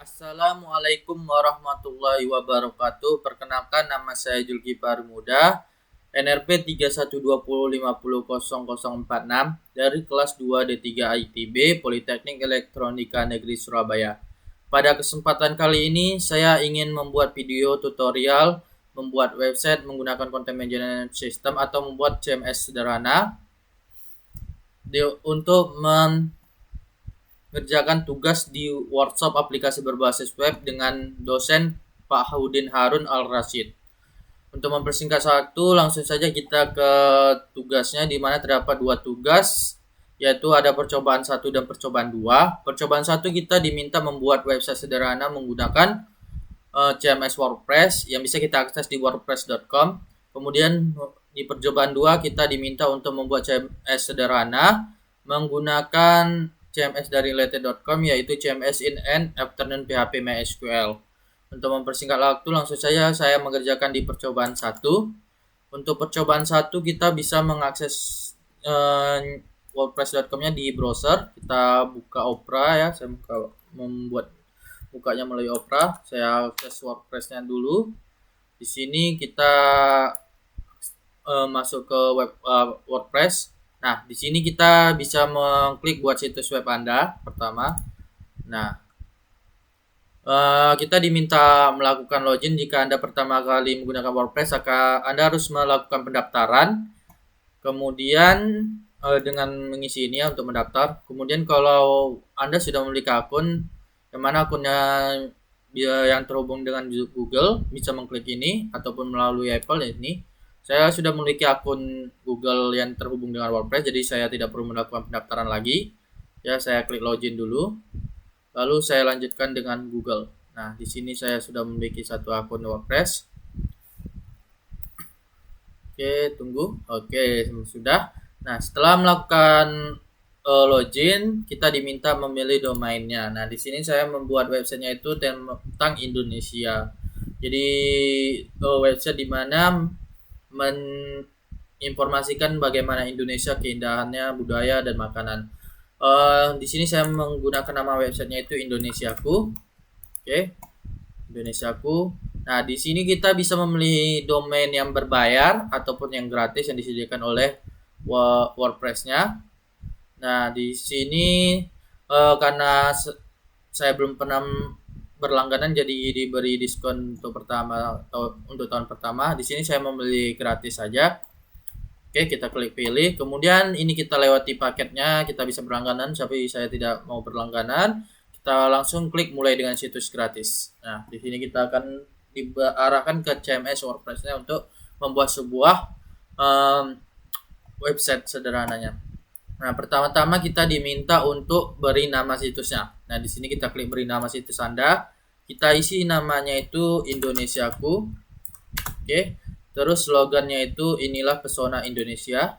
Assalamualaikum warahmatullahi wabarakatuh. Perkenalkan, nama saya Julkifar Muda, NRP 312050046 dari kelas 2 D3 ITB Politeknik Elektronika Negeri Surabaya. Pada kesempatan kali ini saya ingin membuat video tutorial membuat website menggunakan Content Management System atau membuat CMS sederhana untuk mengerjakan tugas di workshop aplikasi berbasis web dengan dosen Pak Haudin Harun Al-Rasyid. Untuk mempersingkat waktu, langsung saja kita ke tugasnya, di mana terdapat dua tugas, yaitu ada percobaan 1 dan percobaan 2. Percobaan 1 kita diminta membuat website sederhana menggunakan CMS WordPress yang bisa kita akses di wordpress.com. Kemudian di percobaan 2 kita diminta untuk membuat CMS sederhana menggunakan CMS dari related.com, yaitu CMS in and afternoon PHP MySQL. Untuk mempersingkat waktu, langsung saja saya mengerjakan di percobaan 1. Untuk percobaan 1 kita bisa mengakses wordpress.com-nya di browser. Kita buka Opera ya, saya bukanya melalui Opera. Saya akses WordPress-nya dulu. Di sini kita masuk ke web WordPress. Nah, di sini kita bisa mengklik buat situs web Anda pertama. Nah, kita diminta melakukan login. Jika Anda pertama kali menggunakan WordPress, maka Anda harus melakukan pendaftaran. Kemudian dengan mengisi ini ya untuk mendaftar. Kemudian kalau Anda sudah memiliki akun, yang mana akunnya yang terhubung dengan Google, bisa mengklik ini, ataupun melalui Apple ini. Saya sudah memiliki akun Google yang terhubung dengan WordPress, jadi saya tidak perlu melakukan pendaftaran lagi. Ya, saya klik login dulu. Lalu saya lanjutkan dengan Google. Nah, di sini saya sudah memiliki satu akun WordPress. Oke, tunggu. Oke, sudah. Nah, setelah melakukan login, kita diminta memilih domainnya. Nah, di sini saya membuat websitenya itu tentang Indonesia. Jadi website di mana menginformasikan bagaimana Indonesia, keindahannya, budaya, dan makanan. Di sini saya menggunakan nama websitenya itu Indonesiaku. Oke, Indonesiaku. Nah, di sini kita bisa memilih domain yang berbayar ataupun yang gratis yang disediakan oleh WordPress-nya. Nah, di sini karena saya belum pernah berlangganan, jadi diberi diskon untuk tahun pertama. Di sini saya memilih gratis saja. Oke, kita klik pilih. Kemudian ini kita lewati paketnya, kita bisa berlangganan, tapi saya tidak mau berlangganan. Kita langsung klik mulai dengan situs gratis. Nah, di sini kita akan diarahkan ke CMS WordPress-nya untuk membuat sebuah website sederhananya. Nah, pertama-tama kita diminta untuk beri nama situsnya. Nah, di sini kita klik beri nama situs Anda. Kita isi namanya itu Indonesiaku. Oke. Terus slogannya itu inilah pesona Indonesia.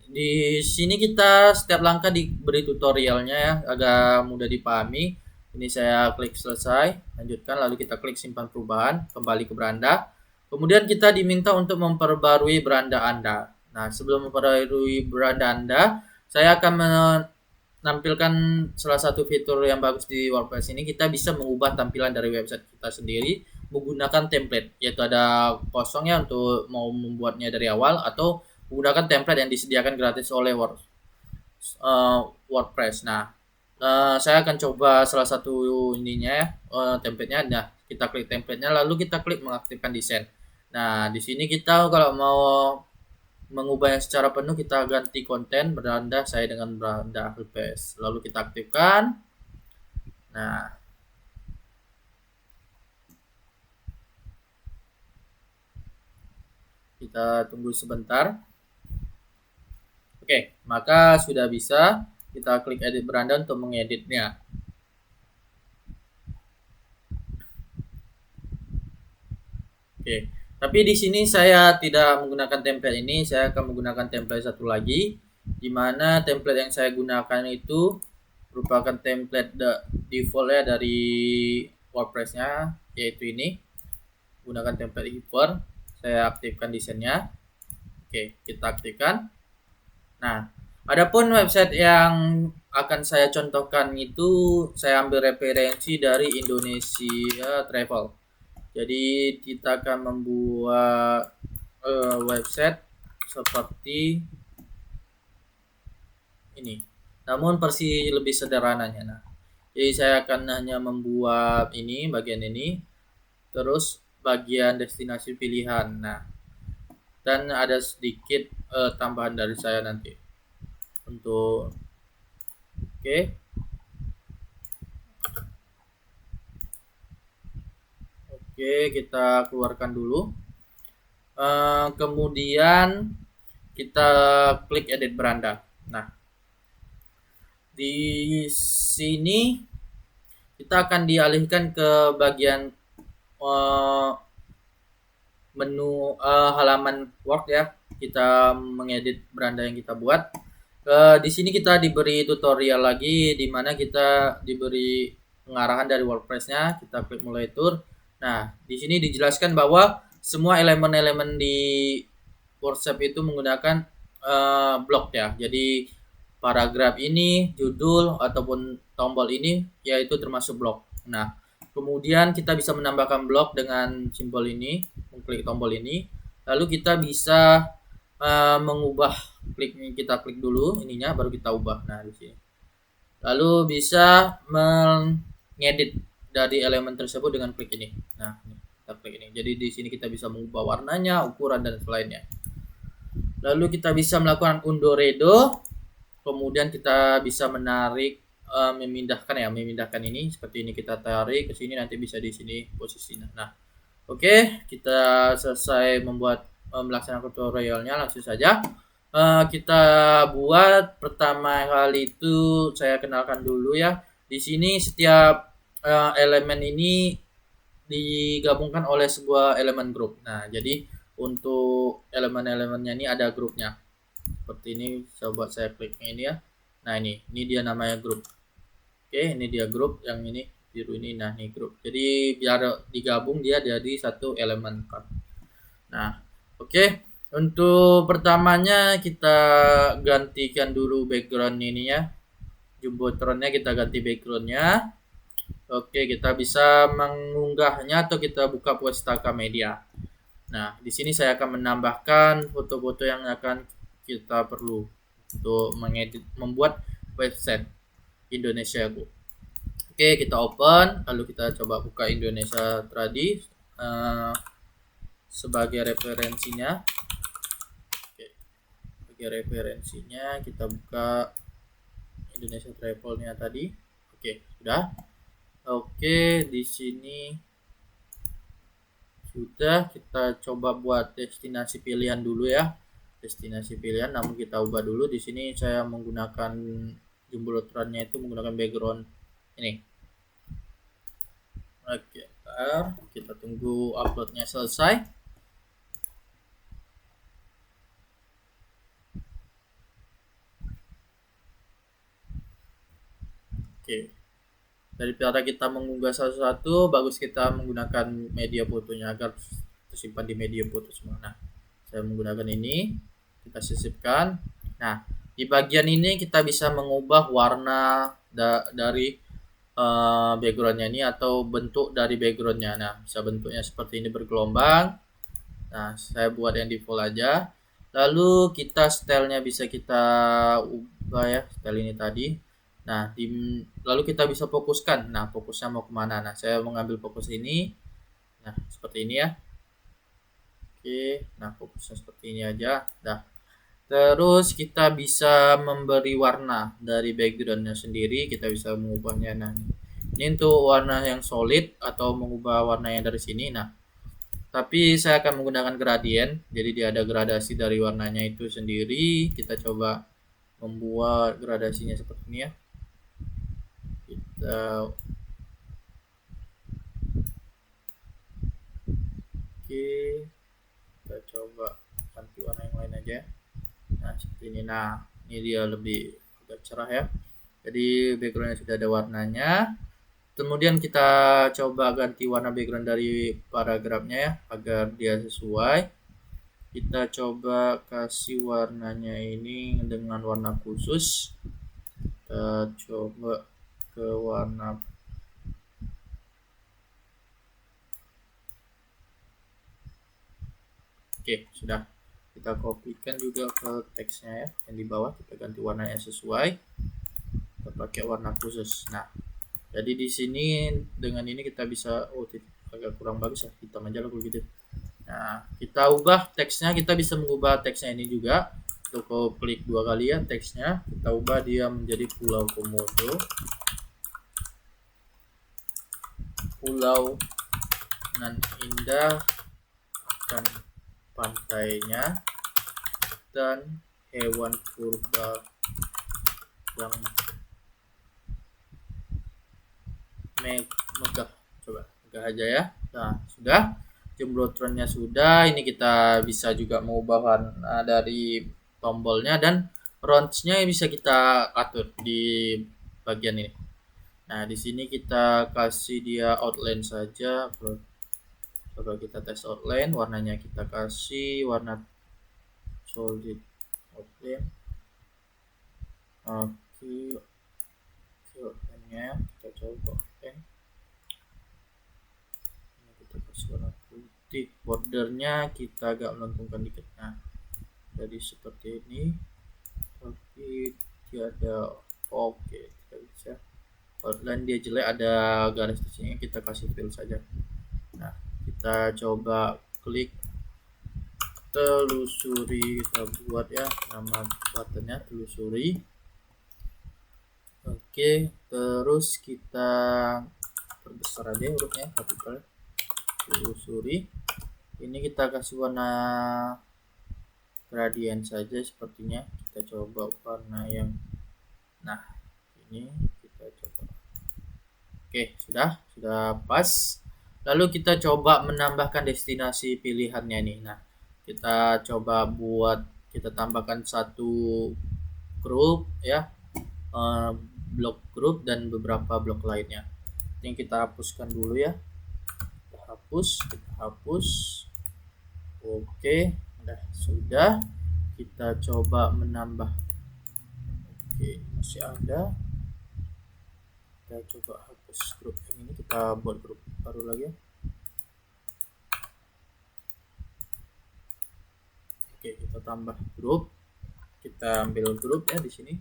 Di sini kita setiap langkah diberi tutorialnya ya, agak mudah dipahami. Ini saya klik selesai, lanjutkan, lalu kita klik simpan perubahan, kembali ke beranda. Kemudian kita diminta untuk memperbarui beranda Anda. Nah, sebelum memperbarui beranda Anda, saya akan menampilkan salah satu fitur yang bagus di WordPress ini. Kita bisa mengubah tampilan dari website kita sendiri menggunakan template, yaitu ada kosongnya untuk mau membuatnya dari awal, atau menggunakan template yang disediakan gratis oleh WordPress. Nah, saya akan coba salah satu ininya template-nya. Nah, kita klik template-nya, lalu kita klik mengaktifkan desain. Nah, di sini kita kalau mau mengubahnya secara penuh, kita ganti konten beranda, saya dengan beranda WordPress. Lalu kita aktifkan. Nah, kita tunggu sebentar. Oke, maka sudah bisa. Kita klik edit beranda untuk mengeditnya. Oke, tapi di sini saya tidak menggunakan template ini. Saya akan menggunakan template satu lagi, di mana template yang saya gunakan itu merupakan template default-nya dari WordPress-nya, yaitu ini. Gunakan template import. Saya aktifkan desainnya. Oke, kita aktifkan. Nah, Adapun website yang akan saya contohkan itu saya ambil referensi dari Indonesia Travel. Jadi kita akan membuat website seperti ini. Namun versi lebih sederhananya. Nah, jadi saya akan hanya membuat ini bagian ini, terus bagian destinasi pilihan. Nah, dan ada sedikit tambahan dari saya nanti untuk oke. Oke, kita keluarkan dulu. Kemudian kita klik edit beranda. Nah, di sini kita akan dialihkan ke bagian uh, menu halaman Word ya. Kita mengedit beranda yang kita buat. Di sini kita diberi tutorial lagi di mana kita diberi pengarahan dari WordPress-nya. Kita klik mulai tour. Nah, di sini dijelaskan bahwa semua elemen-elemen di WhatsApp itu menggunakan blok ya. Jadi paragraf ini, judul ataupun tombol ini yaitu termasuk blok. Nah, kemudian kita bisa menambahkan blok dengan simbol ini, mengklik tombol ini. Lalu kita bisa mengubah kita klik dulu ininya baru kita ubah. Nah, di sini. Lalu bisa mengedit dari elemen tersebut dengan klik ini. Nah, kita klik ini. Jadi di sini kita bisa mengubah warnanya, ukuran dan lainnya. Lalu kita bisa melakukan undo redo. Kemudian kita bisa menarik memindahkan ini seperti ini, kita tarik ke sini, nanti bisa di sini posisinya. Nah, oke, kita selesai membuat melaksanakan tutorialnya. Langsung saja kita buat. Pertama kali itu saya kenalkan dulu ya. Di sini setiap elemen ini digabungkan oleh sebuah elemen grup. Nah, jadi untuk elemen-elemennya ini ada grupnya. Seperti ini, coba saya klik ini ya. Nah, ini dia namanya grup. Oke, ini dia grup yang ini biru ini. Nah, ini grup. Jadi biar digabung dia jadi satu elemen. Nah, oke. Untuk pertamanya kita gantikan dulu background ini ya. Jumbotronnya kita ganti backgroundnya. Oke, kita bisa mengunggahnya atau kita buka Pustaka Media. Nah, di sini saya akan menambahkan foto-foto yang akan kita perlu untuk membuat website Indonesia Go. Oke, kita open, lalu kita coba buka Indonesia Tradi sebagai referensinya. Oke, sebagai referensinya kita buka Indonesia Travel-nya tadi. Oke, sudah. Oke, di sini sudah. Kita coba buat destinasi pilihan dulu ya. Destinasi pilihan, namun kita ubah dulu. Di sini saya menggunakan jumbolotronnya itu menggunakan background ini. Oke, kita tunggu uploadnya selesai. Oke, daripada kita mengunggah satu-satu, bagus kita menggunakan media fotonya agar tersimpan di media foto semua. Nah, saya menggunakan ini, kita sisipkan. Nah, di bagian ini kita bisa mengubah warna dari backgroundnya ini atau bentuk dari backgroundnya. Nah, bisa bentuknya seperti ini bergelombang. Nah, saya buat yang default aja. Lalu kita stylenya bisa kita ubah ya, style ini tadi. Nah, lalu kita bisa fokuskan. Nah, fokusnya mau kemana? Nah, saya mengambil fokus ini. Nah, seperti ini ya. Oke, nah fokusnya seperti ini aja. Nah, terus kita bisa memberi warna dari backgroundnya sendiri. Kita bisa mengubahnya. Nah, ini untuk warna yang solid atau mengubah warna yang dari sini. Nah, tapi saya akan menggunakan gradient. Jadi dia ada gradasi dari warnanya itu sendiri. Kita coba membuat gradasinya seperti ini ya. Oke, kita coba ganti warna yang lain aja. Nah, seperti ini. Nah, ini dia lebih agak cerah ya. Jadi backgroundnya sudah ada warnanya. Kemudian kita coba ganti warna background dari paragrafnya ya agar dia sesuai. Kita coba kasih warnanya ini dengan warna khusus. Kita coba ke warna oke, sudah. Kita kopikan juga ke teksnya ya, yang di bawah kita ganti warnanya sesuai. Kita pakai warna khusus. Nah, jadi di sini dengan ini kita bisa agak kurang bagus ya, hitam aja lah kalau gitu. Nah, kita ubah teksnya, kita bisa mengubah teksnya ini juga. Cukup klik 2 kali ya teksnya, kita ubah dia menjadi Pulau Komodo. Pulau nan indah akan pantainya dan hewan purba yang megah. Coba megah aja ya. Nah, sudah. Jembrotronnya sudah. Ini kita bisa juga mengubah warna dari tombolnya, dan rounds-nya bisa kita atur di bagian ini. Nah, di sini kita kasih dia outline saja. Coba kita tes outline, warnanya kita kasih warna solid outline. Oke, outline-nya kita coba outline. Ini kita kasih warna putih. Bordernya kita agak melengkungkan dikit. Nah, jadi seperti ini. Tapi dia ada oke, kita bisa outline dia jelek, ada garis di sini, kita kasih fill saja. Nah, kita coba klik telusuri, kita buat ya nama buttonnya telusuri. Oke, terus kita perbesar aja hurufnya, capital telusuri. Ini kita kasih warna gradient saja sepertinya. Kita coba warna yang nah ini kita coba. Oke, sudah pas. Lalu kita coba menambahkan destinasi pilihannya nih. Nah, kita coba kita tambahkan satu grup ya, blok grup dan beberapa blok lainnya. Ini kita hapuskan dulu ya. Kita hapus. Oke, sudah. Kita coba menambah. Oke, masih ada. Kita coba hapus grup yang ini, kita buat grup baru lagi ya. Oke, kita tambah grup. Kita ambil grup ya di sini.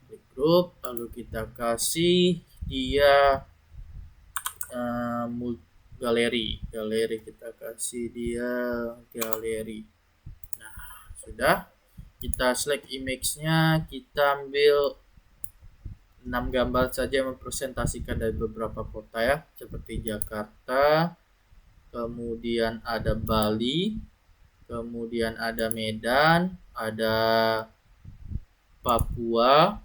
Klik grup, lalu kita kasih dia galeri. Kita kasih dia galeri. Nah, sudah. Kita select image-nya, kita ambil 6 gambar saja yang mempresentasikan dari beberapa kota ya, seperti Jakarta, kemudian ada Bali, kemudian ada Medan, ada Papua,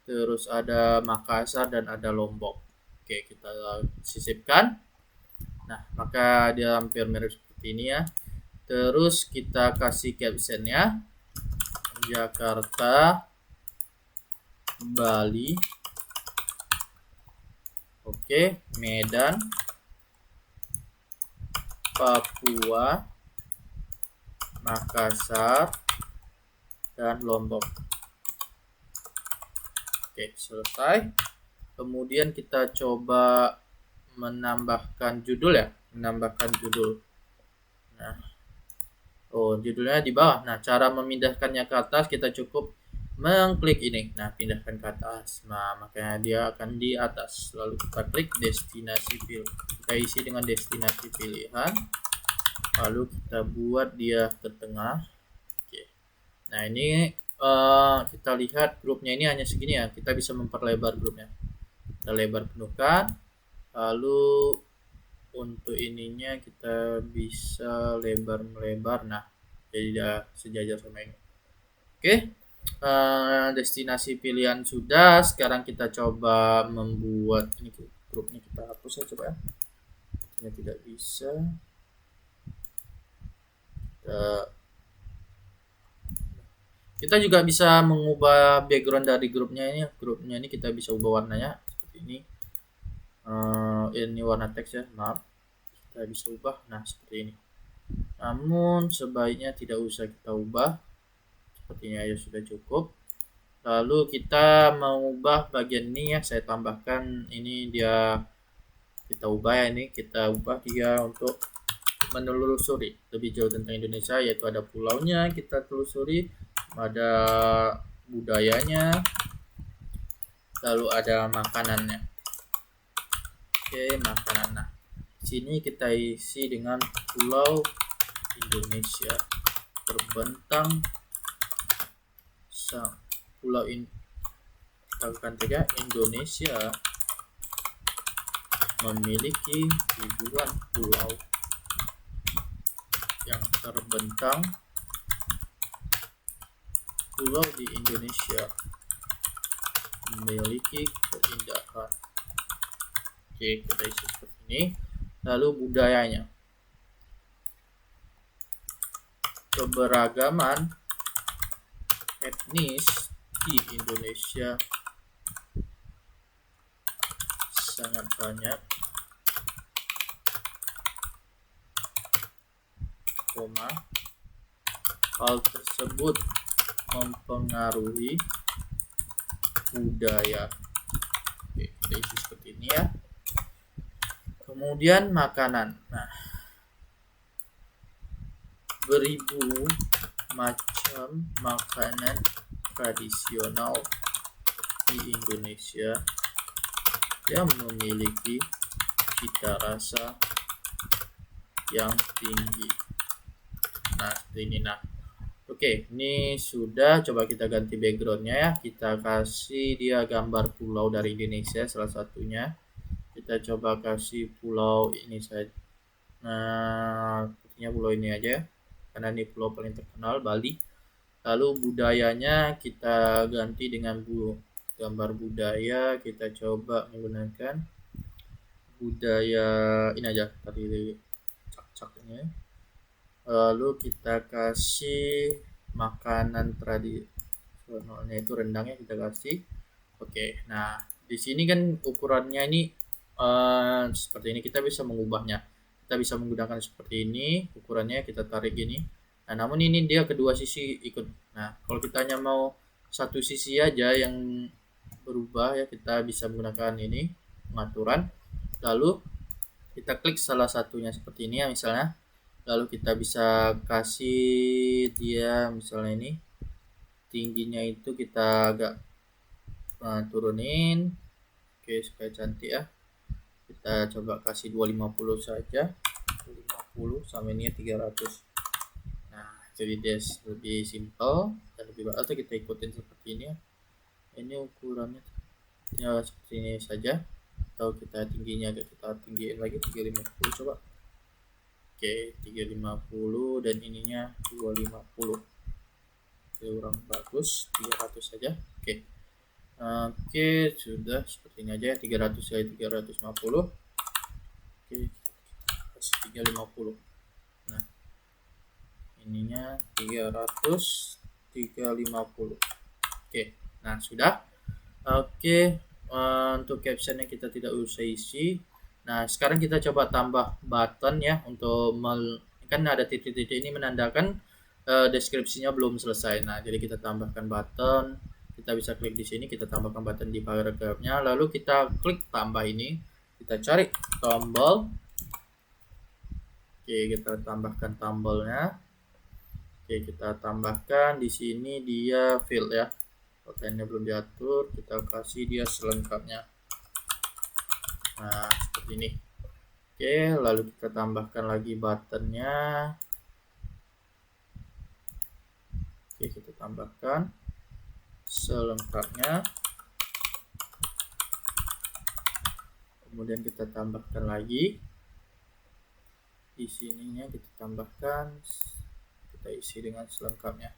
terus ada Makassar dan ada Lombok. Oke, kita sisipkan. Nah, maka dia hampir mirip seperti ini ya. Terus kita kasih captionnya Jakarta, Bali, oke, Medan, Papua, Makassar, dan Lombok. Oke, selesai. Kemudian kita coba menambahkan judul ya, Nah, judulnya di bawah. Nah, cara memindahkannya ke atas kita cukup mengklik ini. Nah, pindahkan ke atas. Nah, makanya dia akan di atas. Lalu kita klik destinasi pilihan. Kita isi dengan destinasi pilihan. Lalu kita buat dia ke tengah. Oke. Nah, ini kita lihat grupnya ini hanya segini ya. Kita bisa memperlebar grupnya. Kita lebar penuhkan. Lalu untuk ininya kita bisa melebar. Nah, jadi dia sejajar sama ini. Oke. Destinasi pilihan sudah. Sekarang kita coba membuat ini grupnya, kita hapus ya, coba ya. Ini tidak bisa. Kita juga bisa mengubah background dari grupnya ini. Grupnya ini kita bisa ubah warnanya seperti ini. Ini warna teks ya, maaf. Kita bisa ubah. Nah, seperti ini. namun sebaiknya tidak usah kita ubah, sepertinya ya sudah cukup. Lalu kita mengubah bagian ini ya, saya tambahkan ini dia, kita ubah ya, ini kita ubah dia untuk menelusuri lebih jauh tentang Indonesia, yaitu ada pulaunya kita telusuri, ada budayanya, lalu ada makanannya. Oke, makanan. Nah, sini kita isi dengan pulau Indonesia terbentang pulau ini, kita akan saja Indonesia memiliki ribuan pulau yang terbentang. Pulau di Indonesia memiliki keindahan. Oke, kita isi seperti ini. Lalu budayanya, keberagaman etnis di Indonesia sangat banyak, hal tersebut mempengaruhi budaya. Oke, kita isi seperti ini ya. Kemudian makanan. Nah, beribu macam makanan tradisional di Indonesia yang memiliki cita rasa yang tinggi. Nah, ini nah. Oke, ini sudah. Coba kita ganti backgroundnya ya. Kita kasih dia gambar pulau dari Indonesia salah satunya. Kita coba kasih pulau ini saja. Nah, sepertinya pulau ini aja, karena ini pulau paling terkenal, Bali. Lalu budayanya kita ganti dengan gambar budaya. Kita coba menggunakan budaya ini aja tadi, cak-cak ini. Lalu kita kasih makanan tradisionalnya itu rendangnya kita kasih. Oke, nah di sini kan ukurannya ini seperti ini, kita bisa mengubahnya. Kita bisa menggunakan seperti ini, ukurannya kita tarik ini. Nah, namun ini dia kedua sisi ikut. Nah, kalau kita hanya mau satu sisi aja yang berubah ya, kita bisa menggunakan ini pengaturan. Lalu kita klik salah satunya seperti ini ya misalnya. Lalu kita bisa kasih dia misalnya ini tingginya itu kita agak turunin, oke, supaya cantik ya. Kita coba kasih 250 saja, 250 sama ini 300. Nah, jadi dia lebih simple dan lebih baik, atau kita ikutin seperti ini ya. Ini ukurannya ya seperti ini saja, atau kita tingginya agak kita tinggiin lagi 350 coba. Oke, 350 dan ininya 250. Kurang bagus, 300 saja. Oke. Oke, sudah seperti ini aja ya, 300 kali 350. Oke, kasih 350. Nah, ininya 300, 350. Oke, nah sudah. Oke, untuk captionnya kita tidak usah isi. Nah, sekarang kita coba tambah button ya, untuk kan ada titik-titik ini menandakan deskripsinya belum selesai. Nah, jadi kita tambahkan button. Kita bisa klik di sini, kita tambahkan button di paragrafnya. Lalu kita klik tambah ini. Kita cari tombol. Oke, kita tambahkan tombolnya. Oke, kita tambahkan di sini dia field ya. Kontennya belum diatur, kita kasih dia selengkapnya. Nah, seperti ini. Oke, lalu kita tambahkan lagi buttonnya. Oke, kita tambahkan selengkapnya. Kemudian kita tambahkan lagi. Di sininya kita tambahkan, kita isi dengan selengkapnya.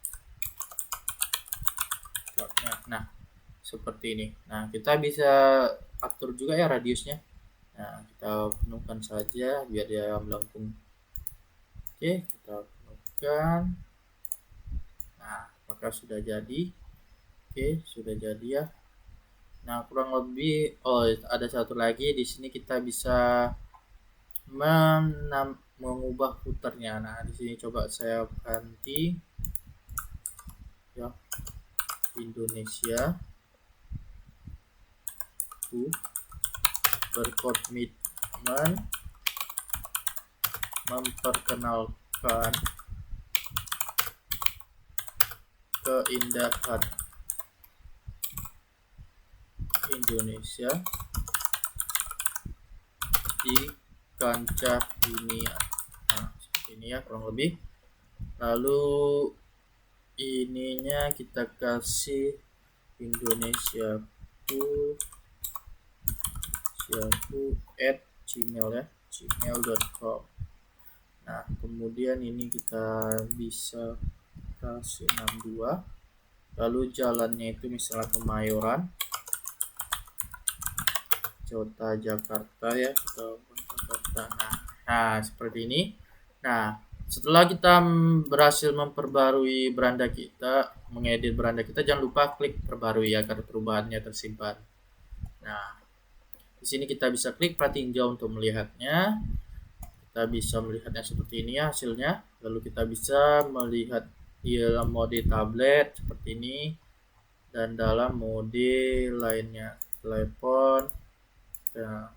Nah, seperti ini. Nah, kita bisa atur juga ya radiusnya. Nah, kita penuhkan saja biar dia melengkung. Oke, kita penuhkan. Nah, maka sudah jadi. Oke, sudah jadi ya. Nah, kurang lebih ada satu lagi di sini, kita bisa mengubah footernya. Nah, di sini coba saya ganti ya, Indonesia ku berkomitmen memperkenalkan keindahan Indonesia di kancah dunia. Nah, seperti ini ya kurang lebih. Lalu ininya kita kasih Indonesiaku at gmail ya, gmail.com. Nah, kemudian ini kita bisa kasih 62. Lalu jalannya itu misalnya Kemayoran, Kota Jakarta ya, Jakarta. Nah, seperti ini. Nah, setelah kita berhasil memperbarui beranda kita, mengedit beranda kita, jangan lupa klik perbarui agar perubahannya tersimpan. Nah, di sini kita bisa klik plat tinjau untuk melihatnya. Kita bisa melihatnya seperti ini ya hasilnya. Lalu kita bisa melihat di dalam mode tablet seperti ini dan dalam mode lainnya, telepon. Nah,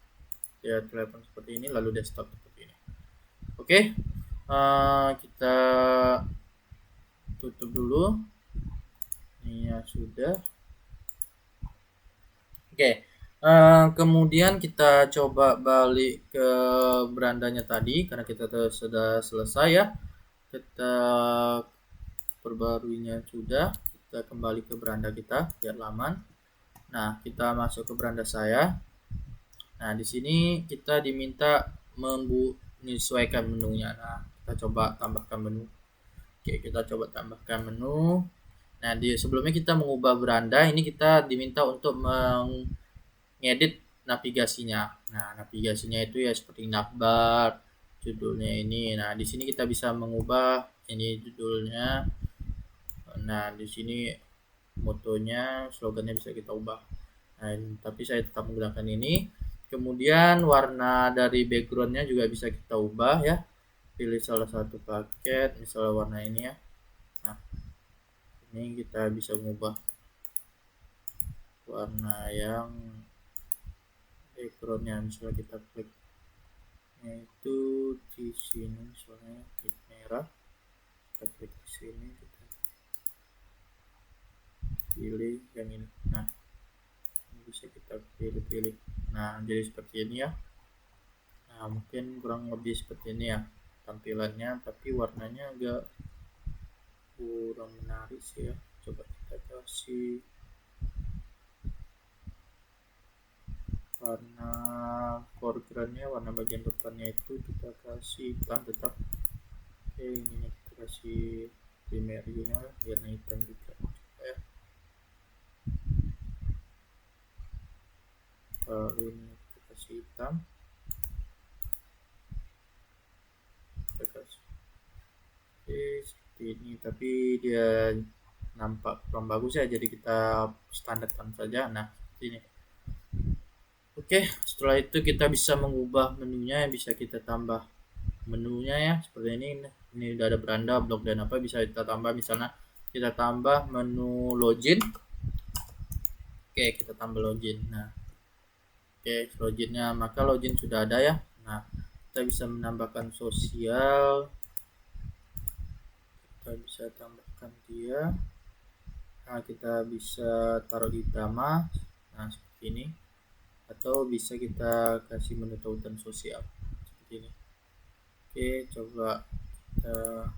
ya telepon seperti ini, lalu desktop seperti ini. Oke, kita tutup dulu. Ini ya sudah. Oke, kemudian kita coba balik ke berandanya tadi karena kita sudah selesai ya. Kita perbaruinya sudah. Kita kembali ke beranda kita di halaman. Nah, kita masuk ke beranda saya. Nah, di sini kita diminta menyesuaikan menunya. Nah, kita coba tambahkan menu. Oke, kita coba tambahkan menu. Nah, sebelumnya kita mengubah beranda, ini kita diminta untuk mengedit navigasinya. Nah, navigasinya itu ya seperti navbar, judulnya ini. Nah, di sini kita bisa mengubah ini judulnya. Nah, di sini motonya, slogannya bisa kita ubah. Nah, tapi saya tetap menggunakan ini. Kemudian warna dari backgroundnya juga bisa kita ubah ya. Pilih salah satu paket, misalnya warna ini ya. Nah, ini kita bisa mengubah warna yang backgroundnya, misalnya kita klik itu di sini, misalnya klik merah, kita klik di sini, kita pilih yang ini. Nah, bisa kita pilih. Nah, jadi seperti ini ya. Nah, mungkin kurang lebih seperti ini ya tampilannya, tapi warnanya agak kurang menarik sih ya. Coba kita kasih warna foregroundnya, warna bagian depannya itu kita kasih hitam tetap. Oke, ini kita kasih primernya warna hitam juga ya. Lalu ini kita kasih hitam, kita kasih seperti ini, tapi dia nampak kurang bagus ya, jadi kita standarkan saja. Nah, seperti ini. Oke, setelah itu kita bisa mengubah menunya, bisa kita tambah menunya ya seperti ini. Ini udah ada beranda, blok dan apa, bisa kita tambah, misalnya kita tambah menu login. Oke, kita tambah login. Nah, oke, loginnya, maka login sudah ada ya. Nah, kita bisa menambahkan sosial, kita bisa tambahkan dia. Nah, kita bisa taruh di utama, nah seperti ini, atau bisa kita kasih menu tautan sosial seperti ini. Oke, coba kita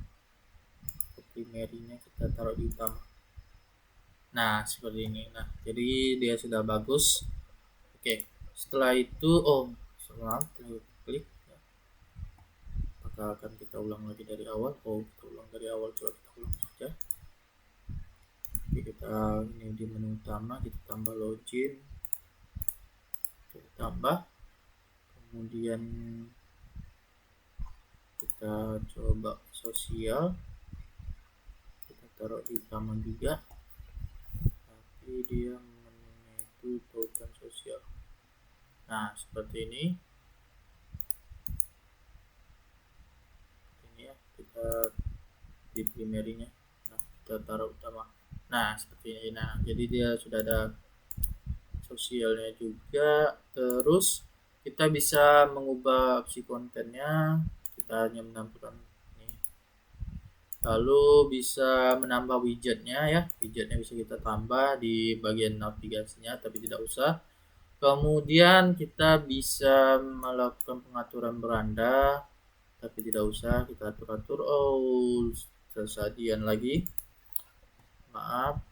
primerinya kita taruh di utama. Nah, seperti ini. Nah, jadi dia sudah bagus. Oke, setelah itu setelah klik ya. Apakah akan kita ulang lagi dari awal? Kita ulang dari awal, coba kita ulang saja. Oke, kita ini di menu utama kita tambah login, kita tambah, kemudian kita coba sosial, kita taruh di utama juga, tapi dia menunya itu tautan sosial. Nah, seperti ini. kita di primary-nya. Nah, kita taruh utama. Nah, seperti ini. Nah, jadi dia sudah ada sosialnya juga. Terus kita bisa mengubah opsi kontennya. Kita hanya menampilkan ini. Lalu bisa menambah widgetnya ya. Widgetnya bisa kita tambah di bagian navigasinya, tapi tidak usah. Kemudian kita bisa melakukan pengaturan beranda, tapi tidak usah kita atur-atur. Oh, kesadian lagi. Maaf.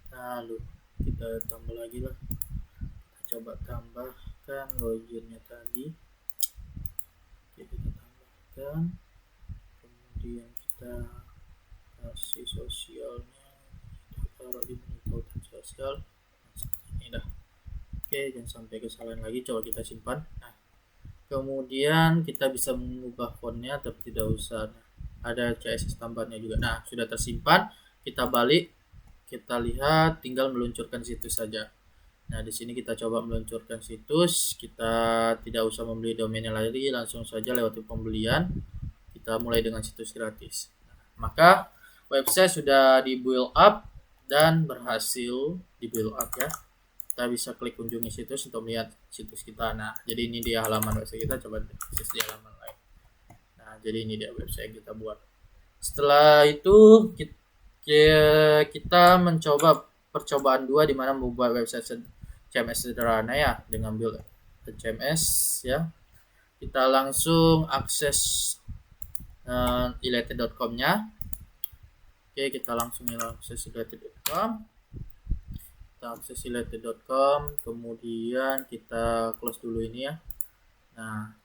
Lalu kita tambah lagi lah. Kita coba tambahkan loginnya tadi. Oke, kita tambahkan. Kemudian kita kasih sosialnya. Kita taruh di menu tautan sosial. Ini dah. Oke, jangan sampai kesalahan lagi. Coba kita simpan. Nah, kemudian kita bisa mengubah fontnya, tapi tidak usah. Nah, ada CSS tambahannya juga. Nah, sudah tersimpan. Kita balik. Kita lihat, tinggal meluncurkan situs saja. Nah, di sini kita coba meluncurkan situs. Kita tidak usah membeli domainnya lagi, langsung saja lewati pembelian. Kita mulai dengan situs gratis. Maka website sudah di build up dan berhasil di build up ya. Kita bisa klik kunjungi situs untuk melihat situs kita. Nah, jadi ini dia halaman website kita. Coba akses di halaman lain. Nah, jadi ini dia website yang kita buat. Setelah itu kita mencoba percobaan 2 di mana membuat website CMS sederhana ya dengan build CMS ya. Kita langsung akses ilated.com-nya. Oke, kita langsung akses ilated.com. Kita akses ilated.com, kemudian kita close dulu ini ya. Nah,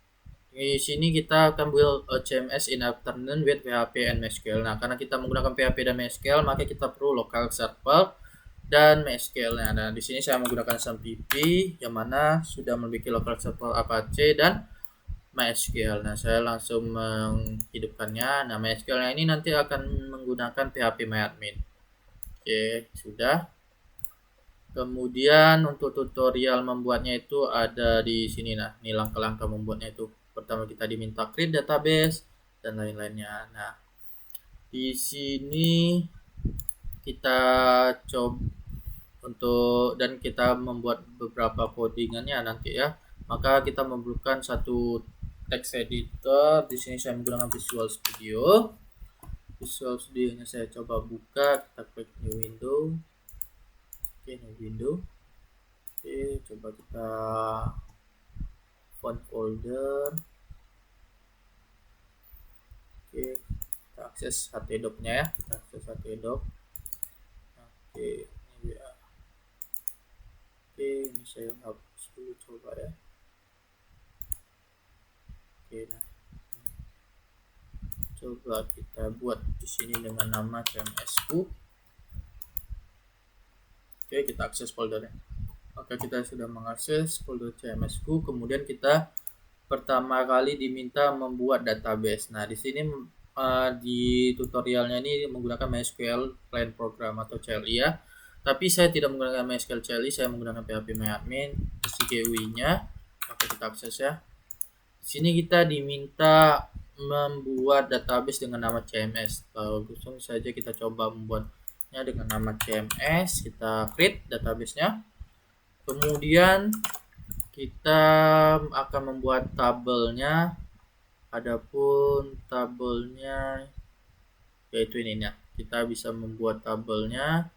di sini kita akan build a CMS in afternoon with PHP and MySQL. Nah, karena kita menggunakan PHP dan MySQL, maka kita perlu local server dan MySQL. Nah, di sini saya menggunakan SAMPP yang mana sudah memiliki local server Apache dan MySQL. Nah, saya langsung menghidupkannya. Nah, MySQL ini nanti akan menggunakan PHP-MyAdmin. Oke, sudah. Kemudian untuk tutorial membuatnya itu ada di sini. Nah, ini langkah-langkah membuatnya itu. Pertama kita diminta create database dan lain-lainnya. Nah, di sini kita coba dan kita membuat beberapa codingannya nanti ya. Maka kita memerlukan satu text editor. Di sini saya menggunakan Visual Studio. Visual Studio-nya saya coba buka. Kita klik new window. Oke, new window. Oke, coba kita font folder. Oke, kita akses htdoc-nya ya. Kita akses htdoc. Oke, ini ya. Oke, ini saya hapus dulu coba ya. Oke, nah. Coba kita buat di sini dengan nama CMS-ku. Oke, kita akses foldernya. Maka kita sudah mengakses folder CMS-ku, kemudian kita pertama kali diminta membuat database. Nah, di sini di tutorialnya ini menggunakan MySQL Client Program atau CLI ya. Tapi saya tidak menggunakan MySQL CLI, saya menggunakan PHP-MyAdmin, GUI-nya. Maka kita akses ya. Di sini kita diminta membuat database dengan nama CMS. Langsung saja kita coba membuatnya dengan nama CMS. Kita create database-nya. Kemudian kita akan membuat tabelnya. Adapun tabelnya yaitu ini ya. Kita bisa membuat tabelnya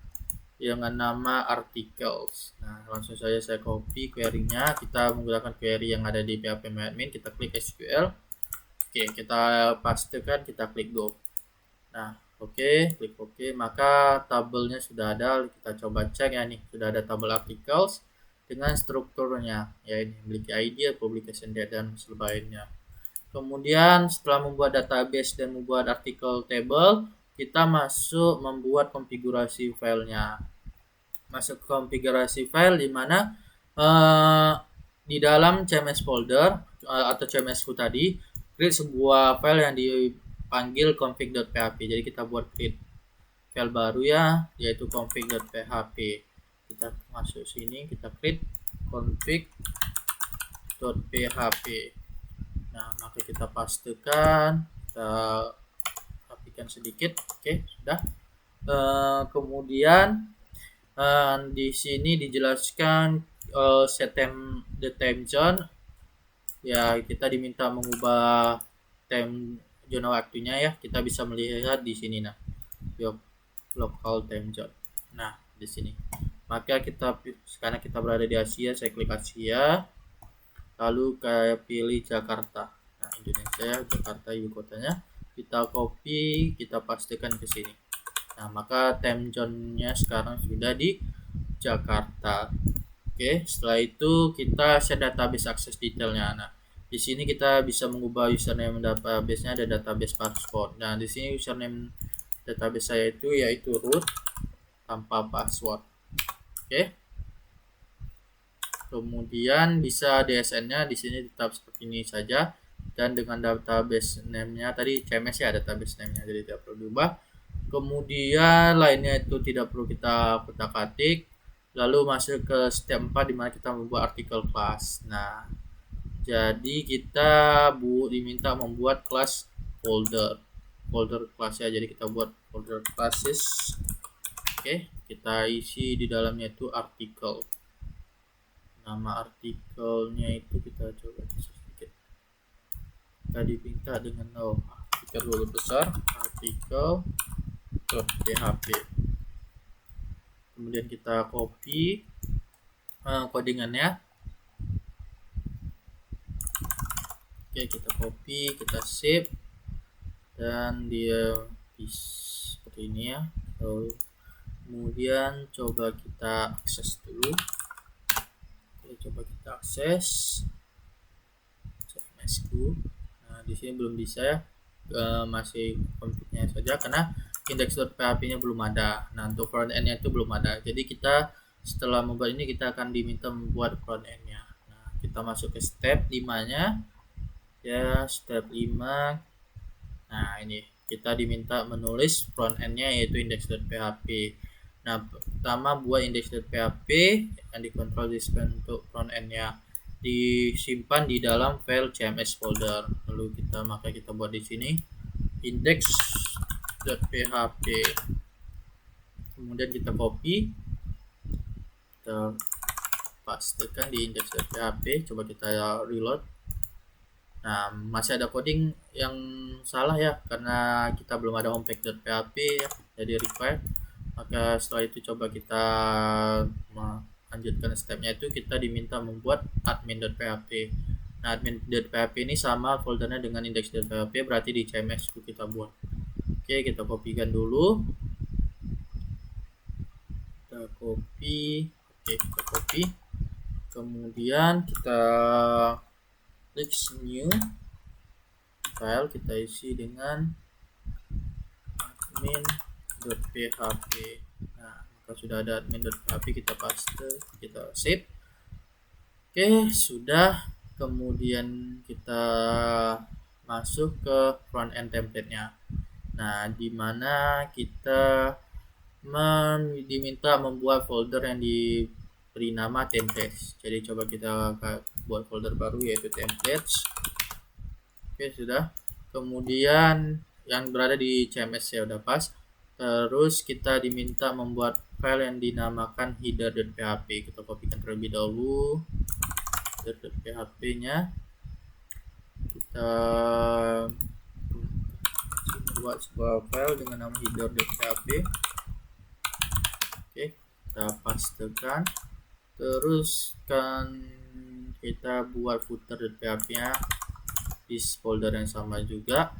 dengan nama articles. Nah, langsung saja saya copy query-nya. Kita menggunakan query yang ada di PHP-MyAdmin. Kita klik SQL. Oke, kita pastekan, kita klik go. Nah, oke, klik oke. Maka tabelnya sudah ada. Kita coba cek ya nih, sudah ada tabel articles dengan strukturnya, ya ini memiliki ID, publication date dan sebagainya. Kemudian setelah membuat database dan membuat artikel table, kita masuk membuat konfigurasi filenya. Masuk konfigurasi file di mana di dalam CMS folder atau CMS-ku tadi create sebuah file yang dipanggil config.php. Jadi kita buat create file baru ya, yaitu config.php. Kita masuk sini, kita create config.php. Nah, maka kita pastekan, kita kita rapikan sedikit. Oke, sudah. Kemudian di sini dijelaskan set the time zone. Ya, kita diminta mengubah zona waktunya ya. Kita bisa melihat di sini nah. Local time zone. Nah, di sini. Maka karena kita berada di Asia, saya klik Asia. Lalu kayak pilih Jakarta. Nah, Indonesia, Jakarta ibu kotanya. Kita copy, kita pastikan ke sini. Nah, maka time zone-nya sekarang sudah di Jakarta. Oke, setelah itu kita set database akses detailnya. Nah, di sini kita bisa mengubah username database-nya, ada database password. Nah, di sini username database saya itu yaitu root tanpa password. Oke. Kemudian bisa DSN-nya di sini tetap seperti ini saja, dan dengan database name-nya tadi CMS ya, database name-nya jadi tidak perlu diubah. Kemudian lainnya itu tidak perlu kita kutak-atik. Lalu masuk ke step 4 dimana kita membuat artikel class. Nah, jadi kita diminta membuat kelas folder class ya. Jadi kita buat folder classes. Oke, kita isi di dalamnya itu artikel. Nama artikelnya itu kita coba sedikit. Kita diminta dengan artikel dulu besar, artikel.php. Kemudian kita copy codingannya. Oke, kita copy, kita save, dan dia seperti ini ya. Kemudian coba kita akses dulu. Coba kita akses CMS-ku. Nah, di sini belum bisa ya, masih config-nya saja karena index.php-nya belum ada. Nah, untuk front end-nya itu belum ada. Jadi kita setelah membuat ini kita akan diminta membuat front end-nya. Nah, kita masuk ke step 5-nya. Ya, step 5. Nah, ini kita diminta menulis front end-nya yaitu index.php. Nah, pertama buat index.php yang dikontrol display untuk front end-nya disimpan di dalam file CMS folder. Lalu maka kita buat di sini index.php. Kemudian kita copy, kita pastekan di index.php. Coba kita reload. Nah, masih ada coding yang salah ya karena kita belum ada homepage.php ya, jadi require. Maka setelah itu coba kita lanjutkan stepnya, itu kita diminta membuat admin.php. Nah, admin.php ini sama foldernya dengan index.php, berarti di CMS kita buat. Oke, kita kopikan dulu. Kita copy. Oke, kita copy. Kemudian kita klik new file, kita isi dengan admin.php. Nah, maka sudah ada admin.php, kita paste, kita save. Oke, sudah. Kemudian kita masuk ke front end template-nya. Nah, di mana kita diminta membuat folder yang diberi nama templates. Jadi coba kita buat folder baru yaitu templates. Oke, sudah. Kemudian yang berada di CMS ya udah pas. Terus kita diminta membuat file yang dinamakan header.php. Kita kopikan terlebih dahulu header.php-nya. Kita buat sebuah file dengan nama header.php. Oke, kita pastekan. Terus kita buat footer.php-nya di folder yang sama juga.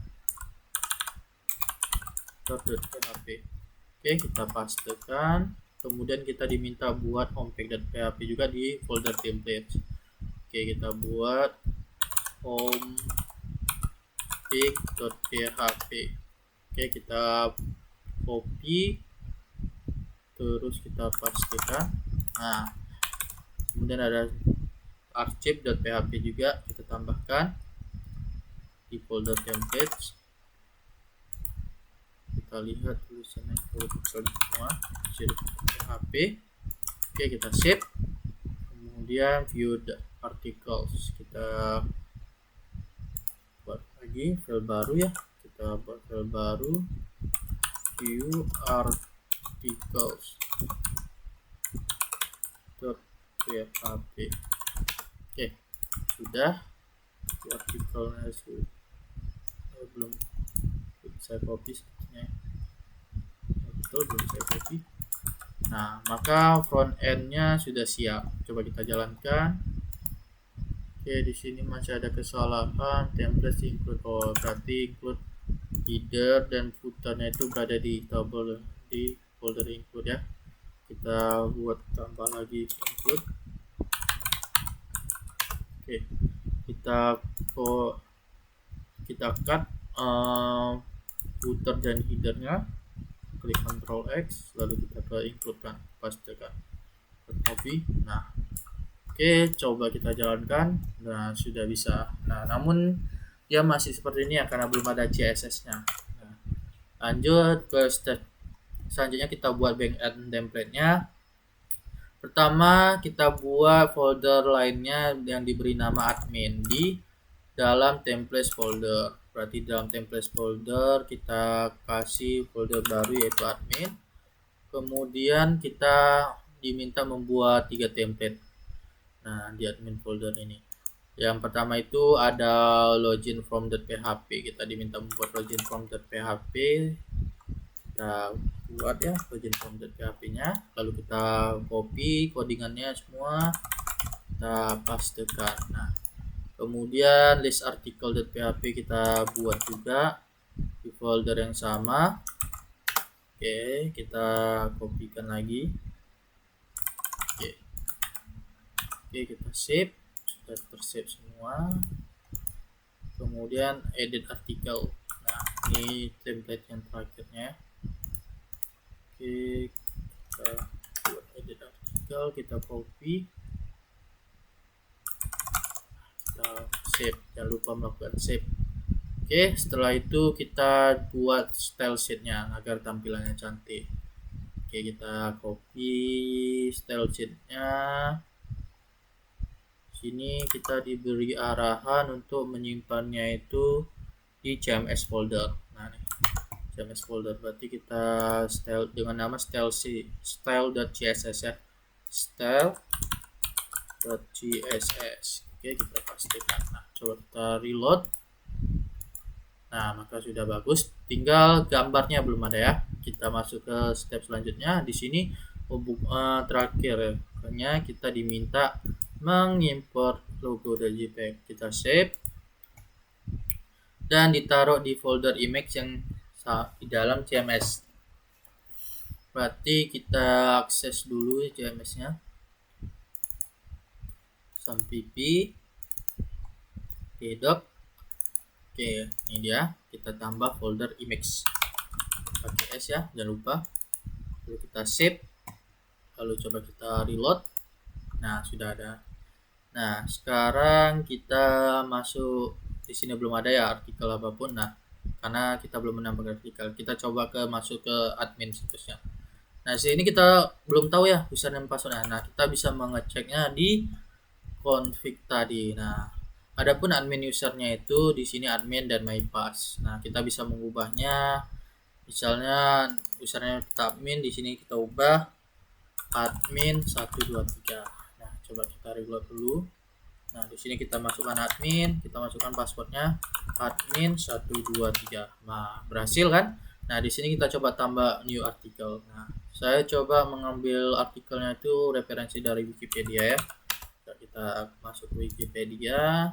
.php. Oke, kita pastekan. Kemudian kita diminta buat homepage.php juga di folder template. Oke, kita buat homepage.php. Oke, kita copy, terus kita pastekan. Nah, kemudian ada archive.php juga kita tambahkan di folder templates. Kita lihat tulisannya semua php. Oke, kita save. Kemudian view the articles, kita buat lagi file baru ya, kita kita buat file baru, view articles .php. Oke, sudah. Artikelnya sudah, belum saya copy sepertinya. Betul, belum saya copy. Nah, maka front end-nya sudah siap. Coba kita jalankan. Oke, di sini masih ada kesalahan. Template include, oh berarti include header dan footernya itu berada di tabel di folder include ya. Kita buat tambah lagi include. Oke, kita cut footer dan headernya, klik Ctrl X, lalu kita ke include kan, pastekan, copy. Nah, oke, coba kita jalankan. Nah, sudah bisa. Nah, namun dia masih seperti ini ya karena belum ada CSS-nya. Nah, lanjut ke step selanjutnya, kita buat backend template-nya. Pertama, kita buat folder lainnya yang diberi nama admin di dalam templates folder. Berarti dalam templates folder kita kasih folder baru yaitu admin. Kemudian kita diminta membuat 3 template. Nah, di admin folder ini. Yang pertama itu ada login from.php. Kita diminta membuat login from.php. Kita buat ya login from.php-nya. Lalu kita copy codingannya semua. Kita pastekan. Nah, kemudian list article.php kita buat juga di folder yang sama. Oke, kita kopikan lagi. Oke, kita save. Sudah tersave semua. Kemudian edit artikel. Nah, ini template yang terakhirnya. Oke, kita buat edit artikel, kita copy, kita save. Jangan lupa melakukan save. Oke, setelah itu kita buat style sheet-nya agar tampilannya cantik. Oke, kita copy style sheet-nya. Sini kita diberi arahan untuk menyimpannya itu di CMS folder. Nah, nih, CMS folder berarti kita style dengan nama style.css ya. Style.css. Oke, kita pastikan. Nah, coba kita reload. Nah, maka sudah bagus. Tinggal gambarnya belum ada ya. Kita masuk ke step selanjutnya. Di sini terakhir ya, kita diminta mengimport logo dari JPEG. Kita save dan ditaruh di folder image yang di dalam CMS. Berarti kita akses dulu CMS-nya. Sampai doc. Oke, ini dia. Kita tambah folder image pakai S ya, jangan lupa. Lalu kita save. Lalu coba kita reload. Nah, sudah ada. Nah, sekarang kita masuk. Di sini belum ada ya artikel apapun. Nah, karena kita belum menambahkan artikel, kita coba masuk ke admin situsnya. Nah, sini kita belum tahu ya username password. Nah, kita bisa mengeceknya di config tadi. Nah, adapun admin usernya itu di sini admin dan mypass. Nah, kita bisa mengubahnya. Misalnya username kita admin, di sini kita ubah admin 123. Nah, coba kita reload dulu. Nah, di sini kita masukkan admin, kita masukkan passwordnya admin 123. Nah, berhasil kan? Nah, di sini kita coba tambah new article. Nah, saya coba mengambil artikelnya itu referensi dari Wikipedia ya. Kita masuk ke Wikipedia,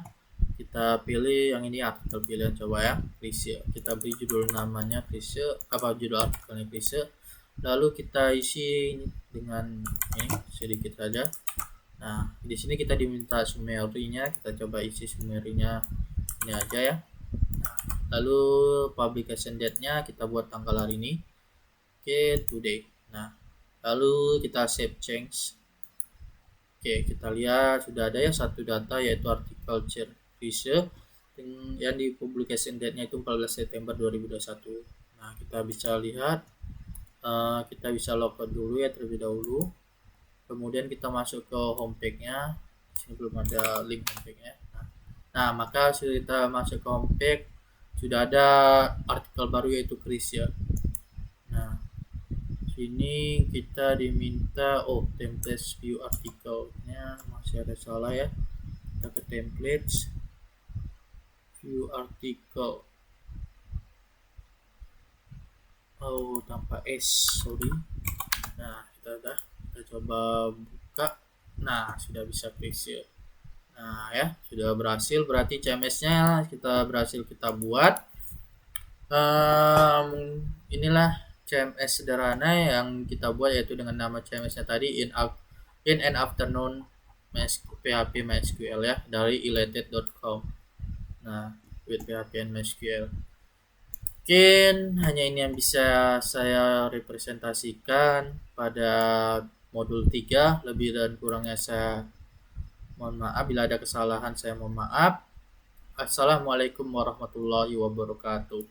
kita pilih yang ini artikel pilihan, coba ya, Klise. Kita beri judul namanya Klise, judul artikelnya Klise. Lalu kita isi dengan ini sedikit saja. Nah, di sini kita diminta summary-nya, kita coba isi summary-nya ini aja ya. Nah, lalu publication date-nya kita buat tanggal hari ini. Oke, today. Nah, lalu kita save change. Oke, kita lihat sudah ada ya satu data yaitu artikel Klise yang di publication date-nya itu 14 September 2021. Nah, kita bisa lihat, kita bisa logout dulu ya terlebih dahulu. Kemudian kita masuk ke homepage-nya. Di sini belum ada link homepage-nya. Nah, maka kita masuk ke homepage. sudah ada artikel baru yaitu Chris ya. Nah, sini kita diminta templates view artikelnya masih ada salah ya. Kita ke templates view article. Tanpa S, sorry. Nah, kita coba buka. Nah, sudah bisa klik ya. Nah, ya, sudah berhasil. Berarti CMS-nya kita berhasil kita buat. Inilah CMS sederhana yang kita buat, yaitu dengan nama CMS-nya tadi in an afternoon PHP MySQL ya, dari elated.com. Nah, with PHP and MySQL. Mungkin hanya ini yang bisa saya representasikan pada modul 3. Lebih dan kurangnya saya mohon maaf. Bila ada kesalahan saya mohon maaf. Assalamualaikum warahmatullahi wabarakatuh.